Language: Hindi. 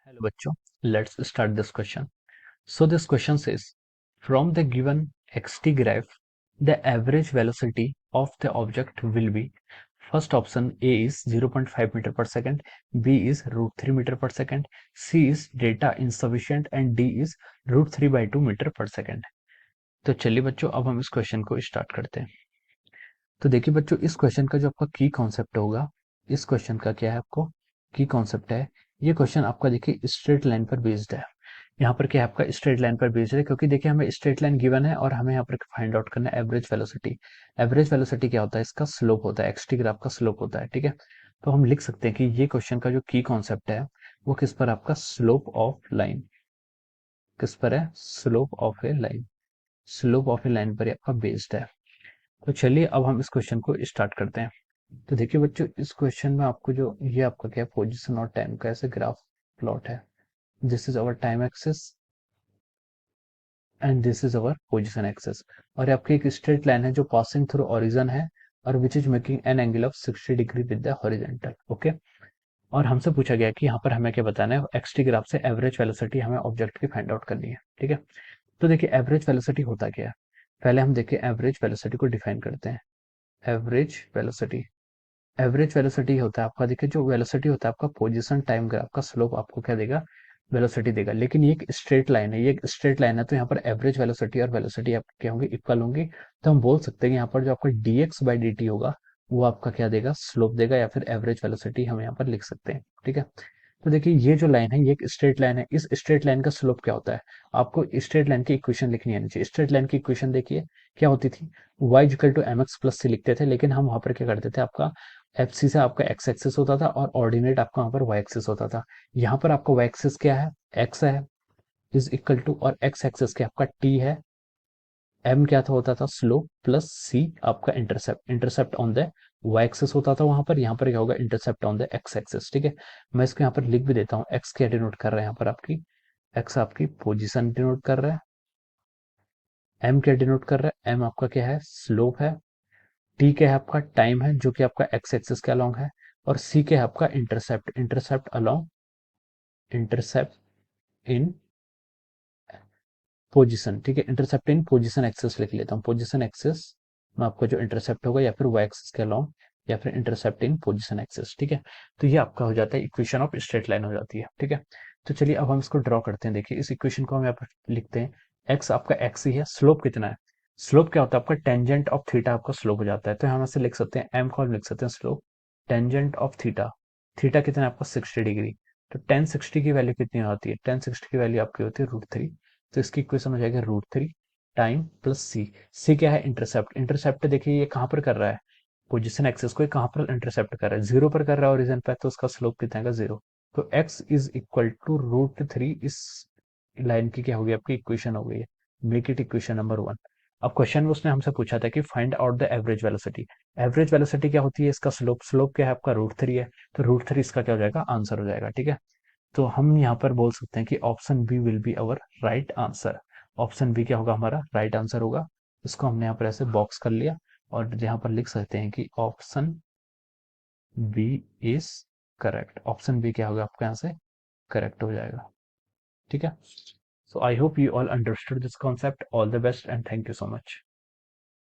Hello बच्चों, let's start this question. So this question says, from the given xt graph, the average velocity of the object will be, first option A is 0.5 meter per second, B is √3 meter per second, C is data insufficient and D is √3/2 metre पर सेकेंड। तो चलिए बच्चों, अब हम इस क्वेश्चन को स्टार्ट करते हैं। तो देखिए बच्चों, इस क्वेश्चन का जो आपका की कॉन्सेप्ट होगा, इस क्वेश्चन का क्या है, आपको की कॉन्सेप्ट है, ये क्वेश्चन आपका देखिए स्ट्रेट लाइन पर बेस्ड है। यहाँ पर क्या है, आपका स्ट्रेट लाइन पर बेस्ड है, क्योंकि देखिए हमें स्ट्रेट लाइन गिवन है और हमें यहाँ पर फाइंड आउट करना है एवरेज वेलोसिटी। एवरेज वेलोसिटी क्या होता है, इसका स्लोप होता है, एक्सटी ग्राफ का स्लोप होता है, ठीक है। तो हम लिख सकते हैं कि ये क्वेश्चन का जो की कॉन्सेप्ट है वो किस पर, आपका स्लोप ऑफ लाइन, किस पर है, slope of A line, slope of A line पर आपका बेस्ड है। तो चलिए अब हम इस क्वेश्चन को स्टार्ट करते हैं। तो देखिए बच्चों, इस क्वेश्चन में आपको जो ये आपका क्या पोजीशन और टाइम का ऐसे ग्राफ प्लॉट है। This is our time axis and this is our position axis, और आपकी एक स्ट्रेट लाइन है जो पासिंग थ्रू ओरिजिन है और which is making an angle of 60 degree with the horizontal. Okay, और हमसे पूछा गया कि यहाँ पर हमें क्या बताना है, एक्सटी ग्राफ से एवरेज वेलोसिटी हमें ऑब्जेक्ट की फाइंड आउट करनी है, ठीक है। तो देखिए एवरेज वेलोसिटी होता क्या है, पहले हम देखिए एवरेज वेलोसिटी को डिफाइन करते हैं। एवरेज वेलोसिटी, एवरेज वेलोसिटी होता है आपका, देखिए जो वेलोसिटी होता है आपका पोजीशन टाइम ग्राफ का स्लोप आपको क्या देगा, वेलोसिटी देगा। लेकिन ये एक स्ट्रेट लाइन है, ये एक स्ट्रेट लाइन है, तो यहाँ पर एवरेज वेलोसिटी और वेलोसिटी आप क्या होंगी, इक्वल होंगी। तो हम बोल सकते हैं कि यहाँ पर जो आपका dx/dt होगा वो आपका क्या देगा, स्लोप देगा, या फिर एवरेज वेलोसिटी हम यहाँ पर लिख सकते हैं, ठीक है। तो देखिए ये जो लाइन है ये एक स्ट्रेट लाइन है, इस स्ट्रेट लाइन का स्लोप क्या होता है, आपको स्ट्रेट लाइन की इक्वेशन लिखनी आनी चाहिए। स्ट्रेट लाइन की इक्वेशन देखिए क्या होती थी, y equal to mx plus c लिखते थे, लेकिन हम वहां पर क्या करते थे, आपका एफ सी से आपका एक्स एक्सिस होता था और ऑर्डिनेट आपका वहां पर वाई एक्सिस होता था। यहाँ पर आपका वाई एक्सिस क्या है, एक्स है, इज इक्वल टू, और एक्स एक्सिस क्या आपका टी है, एम क्या था होता था स्लोप, प्लस सी आपका intercept, intercept on the Y axis होता था वहां पर, यहाँ पर क्या होगा, intercept on the X axis, ठीक है। मैं इसको यहाँ पर लिख भी देता हूँ, एक्स क्या डिनोट कर रहा है यहाँ पर, आपकी एक्स आपकी पोजिशन डिनोट कर रहा है, एम क्या डिनोट कर रहा है, एम आपका क्या है, स्लोप है, टी क्या है आपका टाइम है जो कि आपका एक्स एक्सिस के अलोंग है, और सी क्या है आपका इंटरसेप्ट, इंटरसेप्ट अलोंग, इंटरसेप्ट इन पोजीशन, ठीक है। इंटरसेप्ट इन पोजीशन एक्सिस लिख लेता हूँ, पोजीशन एक्सिस में आपका जो इंटरसेप्ट होगा, या फिर वाई एक्सिस के अलोंग, या फिर इंटरसेप्ट इन पोजीशन एक्सिस, ठीक है। तो ये आपका हो जाता है इक्वेशन ऑफ स्ट्रेट लाइन हो जाती है, ठीक है। तो चलिए अब हम इसको ड्रॉ करते हैं। देखिए इस इक्वेशन को हम यहाँ पर लिखते हैं, एक्स आपका एक्स ही है, स्लोप कितना है, स्लोप क्या होता है आपका टेंजेंट ऑफ थीटा आपका स्लोप हो जाता है। तो हम ऐसे लिख सकते हैं, एम को हम लिख सकते हैं slope tangent of theta, theta कितना है आपका 60 डिग्री। तो टेन सिक्सटी की वैल्यू कितनी आती है, टेन सिक्सटी की वैल्यू आपकी होती है √3। तो इसकी इक्वेशन हो जाएगी √3 टाइम प्लस सी, सी क्या है, इंटरसेप्ट, इंटरसेप्ट देखिए ये कहाँ पर कर रहा है, पोजीशन एक्सेस को कहाँ पर इंटरसेप्ट कर रहा है, जीरो पर कर रहा है ओरिजिन पे, तो उसका स्लोप कितना है, जीरो। तो x इज इक्वल टू √3, इस लाइन की क्या होगी आपकी इक्वेशन हो गई है, मेक इट इक्वेशन नंबर 1। अब क्वेश्चन में उसने हमसे पूछा था कि find out the average velocity, average velocity क्या होती है, इसका स्लोप, स्लोप क्या है आपका √3 है, तो √3 इसका क्या हो जाएगा, आंसर हो जाएगा, ठीक है। तो हम यहाँ पर बोल सकते हैं कि option B will be our right answer. Option B क्या होगा, हमारा राइट आंसर होगा। इसको हमने यहाँ पर ऐसे बॉक्स कर लिया, और यहाँ पर लिख सकते हैं कि option B is correct. Option B क्या होगा आपका यहाँ से करेक्ट हो जाएगा, ठीक है। So I hope you all understood this concept, all the best and thank you so much.